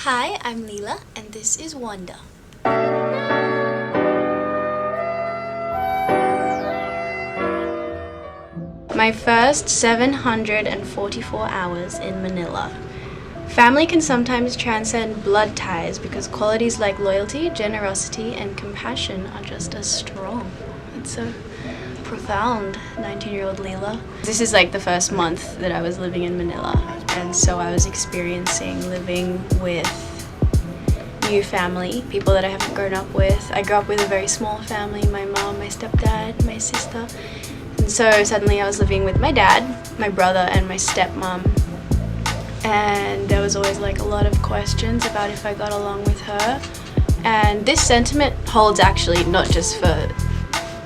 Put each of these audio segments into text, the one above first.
Hi, I'm Leila, and this is Wanda. My first 744 hours in Manila. Family can sometimes transcend blood ties because qualities like loyalty, generosity, and compassion are just as strong. It's so profound, 19-year-old Leila. This is like the first month that I was living in Manila, and so I was experiencing living with new family, people that I haven't grown up with. I grew up with a very small family, my mom, my stepdad, my sister. And so suddenly I was living with my dad, my brother, and my stepmom. And there was always like a lot of questions about if I got along with her. And this sentiment holds actually not just for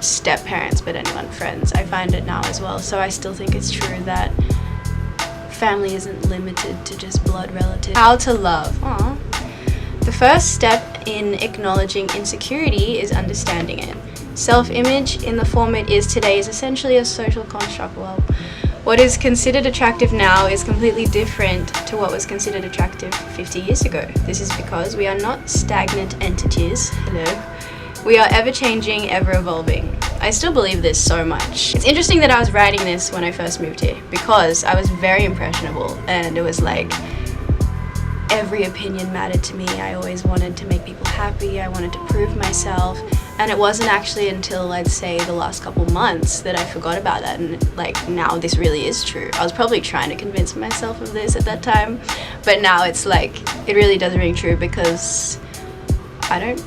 step parents, but anyone, friends. I find it now as well. So I still think it's true that family isn't limited to just blood relatives. How to love. Aww. The first step in acknowledging insecurity is understanding it. Self-image in the form it is today is essentially a social construct. Well, what is considered attractive now is completely different to what was considered attractive 50 years ago. This is because we are not stagnant entities. Hello. We are ever-changing, ever-evolving. I still believe this so much. It's interesting that I was writing this when I first moved here because I was very impressionable, and it was like every opinion mattered to me. I always wanted to make people happy. I wanted to prove myself. And it wasn't actually until, I'd say, the last couple months that I forgot about that. And like now this really is true. I was probably trying to convince myself of this at that time. But now it's like, it really does ring true because I don't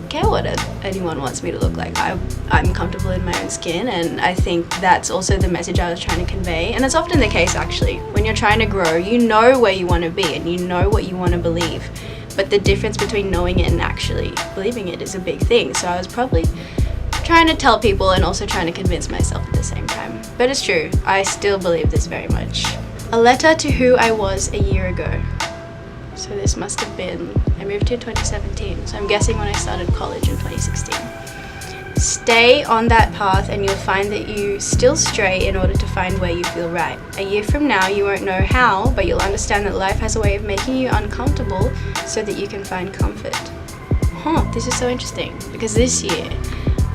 care what anyone wants me to look like. I'm comfortable in my own skin, and I think that's also the message I was trying to convey. And that's often the case actually. When you're trying to grow, you know where you want to be and you know what you want to believe. But the difference between knowing it and actually believing it is a big thing. So I was probably trying to tell people and also trying to convince myself at the same time. But it's true, I still believe this very much. A letter to who I was a year ago. So this must have been, I moved here 2017, so I'm guessing when I started college in 2016. Stay on that path and you'll find that you still stray in order to find where you feel right. A year from now you won't know how, but you'll understand that life has a way of making you uncomfortable so that you can find comfort. This is so interesting because this year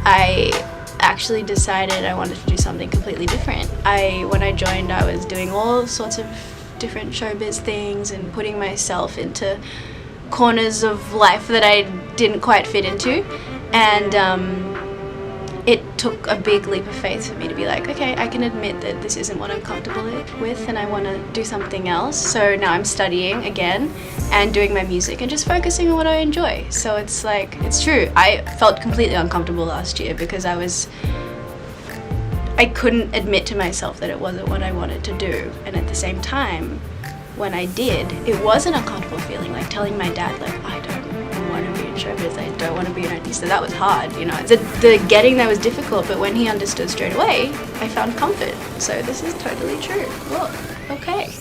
I actually decided I wanted to do something completely different. When I joined, I was doing all sorts of different showbiz things and putting myself into corners of life that I didn't quite fit into, and it took a big leap of faith for me to be like, okay, I can admit that this isn't what I'm comfortable with and I want to do something else. So now I'm studying again and doing my music and just focusing on what I enjoy. So it's like, it's true, I felt completely uncomfortable last year because I couldn't admit to myself that it wasn't what I wanted to do. And at the same time, when I did, it was an uncomfortable feeling, like telling my dad, like, I don't want to be in showbiz, I don't want to be an artist. That was hard, you know. The getting there was difficult, but when he understood straight away, I found comfort. So this is totally true. Look, okay.